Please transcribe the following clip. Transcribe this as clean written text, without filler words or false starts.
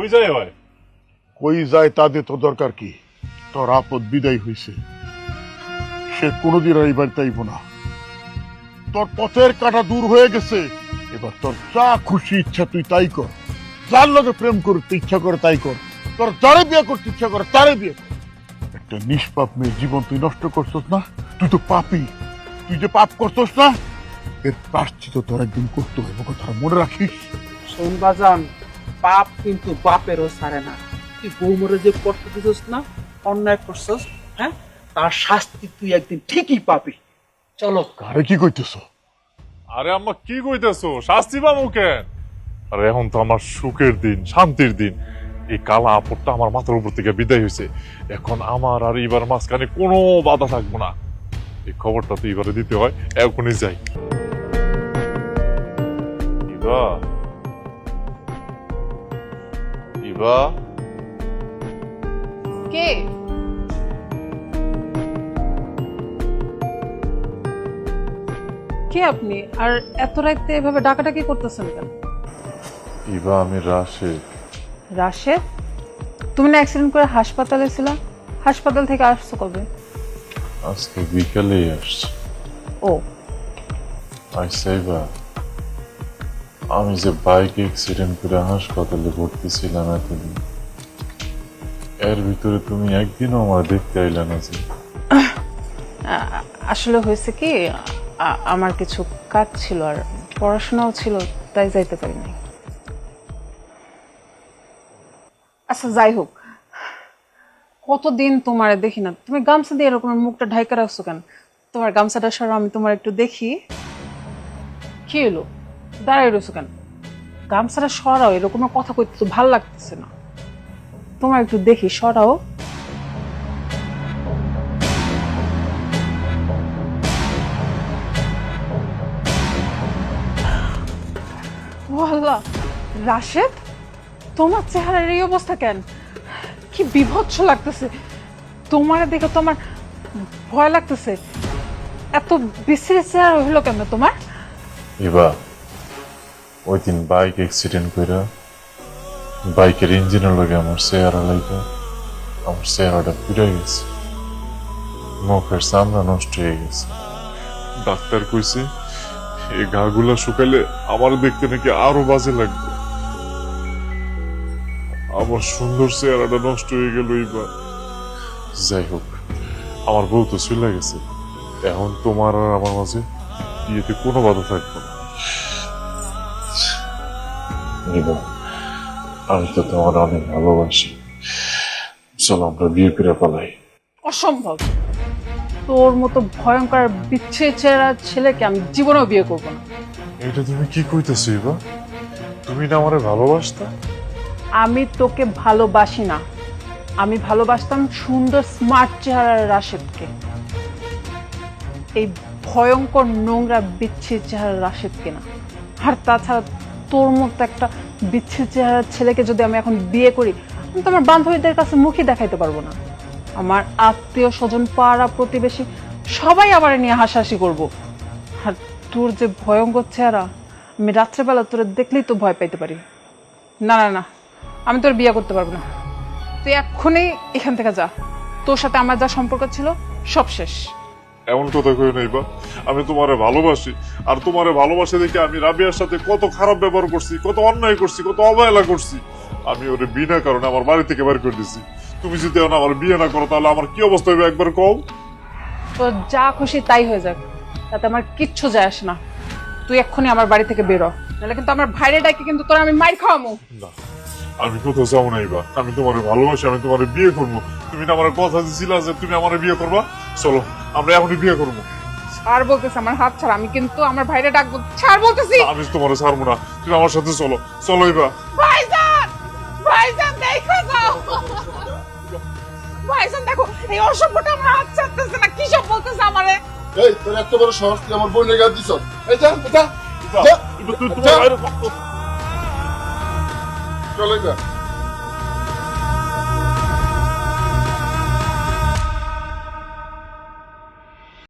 কই যায় ভাই? কই যায় তাদের তো দরকার কি? তোর আপদ বিদায় হইছে, সে কোনোদিন আর এই বাড়িতে আইব না। তোর পথের কাটা দূর হয়ে গেছে, এবার তোর যা খুশি ইচ্ছা তুই তাই কর। যার লগে প্রেম করতে ইচ্ছা করে তাই কর, তোর যারে বিয়ে করতে ইচ্ছা করে তারে বিয়ে কর। একটা নিষ্পাপ মেয়ের জীবন তুই নষ্ট করছস না? তুই তো পাপী। তুই যে পাপ করছস না, এর প্রায়শ্চিত্ত তোর একদিন করতে হবে, কথা মনে রাখিস। শোন বাজান, পাপ কিন্তু বাপেরও ছাড়ে না। তুই বৌমরে যে কষ্ট দিছস না, অন্যায় করছস, হ্যাঁ, তার শাস্তি তুই একদিন ঠিকই পাবি। চলো। আরে কি কইতেছ? আরে আম্মা কি কইতেছো? শাস্তি পাবো কেন? আরে এখন তো আমার সুখের দিন, শান্তির দিন। এই কালা আপদটা আমার মাথার উপর থেকে বিদায় হয়েছে। এখন আমার আর এবার মাঝখানে কোনো বাধা থাকবো না। এই খবরটা তো এবারে দিতে হয়, এখনই যাই। ইবা, ইবা, কে? কে আপনি? আর এত রাতে এভাবে ডাকাডাকি করতেছেন কেন? ইবা, আমি রাশেদ। রাশেদ? তুমি না অ্যাক্সিডেন্ট করে হাসপাতালে ছিলা? হাসপাতাল থেকে আসছো কবে? আজকে বিকালেই আসছি। ও আচ্ছা ইবা, আমি যে বাইক অ্যাক্সিডেন্ট করে হাসপাতালে ভর্তি ছিলাম এতদিন, এর ভিতরে তুমি একদিনও আমার দেখতে আইলা না যে? আসলে হয়েছে কি, আমার কিছু কাজ ছিল আর পড়াশোনাও ছিল, তাই যাইতে পারিনি। আচ্ছা যাই হোক, কতদিন তোমার দেখি না, তুমি গামছা দিয়ে এরকম মুখটা ঢাইকা রাখছো কেন? তোমার গামছাটা সরাও, আমি তোমার একটু দেখি। কি হলো, দাঁড়াই রয়েছো কেন? গামছাটা সরাও, এরকম কথা কইতে তো ভাল লাগতেছে না। তোমার একটু দেখি, সরাও। ও আল্লাহ, রাশেদ, তোমার চেহারার এই অবস্থা কেন? কি বিভৎস লাগতেছে। তোমার দেখে তো আমার ভয় লাগতেছে। এত বিশ্রী চেহারা হইলো কেন তোমার? ইবা, ওই দিন বাইক অ্যাক্সিডেন্ট করে বাইকের ইঞ্জিনের লগে আমার চেহারা লাগে, আমার চেহারাটা পুড়ে গেছে, মুখের চামড়া নষ্ট হয়ে গেছে। ডাক্তার কইছে এই ঘাগুলা শুকাইলে আমার দেখতে নাকি আরো বাজে লাগবে। আমার সুন্দর চেহারাটা নষ্ট হয়ে গেল। ইবা, যাই হোক, আমার বউ তো চলে গেছে, এখন তোমার আর আমার মাঝে বিয়েতে কোনো বাধা থাকবে না। ইবা, আমি তো তোমার অনেক ভালোবাসি, চলো আমরা বিয়ে করে পালাই। অসম্ভব, তোর মতো ভয়ঙ্কর বিচ্ছিরি চেহারা ছেলেকে আমি জীবনেও বিয়ে করবো না। এটা তুমি কি কইতেছো ইবা? তুমি না আমারে ভালোবাসতা? আমি তোকে ভালোবাসি না, আমি ভালোবাসতাম সুন্দর স্মার্ট চেহারার রাশেদকে। এই ভয়ঙ্কর নোংরা বিচ্ছিরি চেহারার রাশেদকে না। আর তাছাড়া তোর মতো একটা বিচ্ছিরি চেহারার ছেলেকে যদি আমি এখন বিয়ে করি, আমি তো আমার বান্ধবীদের কাছে মুখই দেখাইতে পারবো না। আমার আত্মীয় স্বজন, পাড়া প্রতিবেশী সবাই আমার নিয়ে হাসাহাসি করবো। আর তোর যে ভয়ঙ্কর চেহারা, আমি রাত্রেবেলা তোর দেখলেই তো ভয় পাইতে পারি। না না না, আমি তোর বিয়ে করতে পারবো না। তুই এক্ষুনি এখান থেকে যা, তোর সাথে আমার যা সম্পর্ক ছিল সব শেষ। এমন কথা কই না ইবা, আমি তোমারে ভালোবাসি, আর তোমারে ভালোবাসে দেখে আমি রাবিয়ার সাথে কত খারাপ ব্যবহার করছি, কত অন্যায় করছি, কত অবহেলা করছি। আমি ওরে বিনা কারণে আমার বাড়ি থেকে বের করে দিছি। তুমি যদি এখন আমার বিয়ে না করো তাহলে আমার কি অবস্থা হবে একবার কও। তোর যা খুশি তাই হয়ে যাক, তাতে আমার কিচ্ছু যায় আসে না। তুই এক্ষুনি আমার বাড়ি থেকে বেরো, নাহলে কিন্তু আমার ভাইরে ডাকে কিন্তু তোর আমি মাইর খাওয়ামু। না, আমি কোথাও যাবো না ইবা, আমি তোমারে ভালোবাসি, আমি তোমারে বিয়ে করবো। তুমি না আমার কথা দিছিলা যে তুমি আমার বিয়ে করবা, চলো আমরা এখনই বিয়ে করবো। ছাড় বলতেছি, আমার হাত ছাড়, আমি কিন্তু আমার ভাইরে ডাকবো। ছাড় বলতেছি। আমি তোমারে ছাড়বো না, তুমি আমার সাথে চলো, চলো ইবা। ভাইজান, ভাইজান দেখো যাও। ভাইজান দেখো, এই অসভ্যটা আমার হাত ছাড়তেছে না, কি সব বলতেছে আমারে। এই তোর এত বড় সাহস, তুই আমার বোনের গায়ে দিছ? এই যা যা ইবা, তুই তোমার বাইরে চলে যা।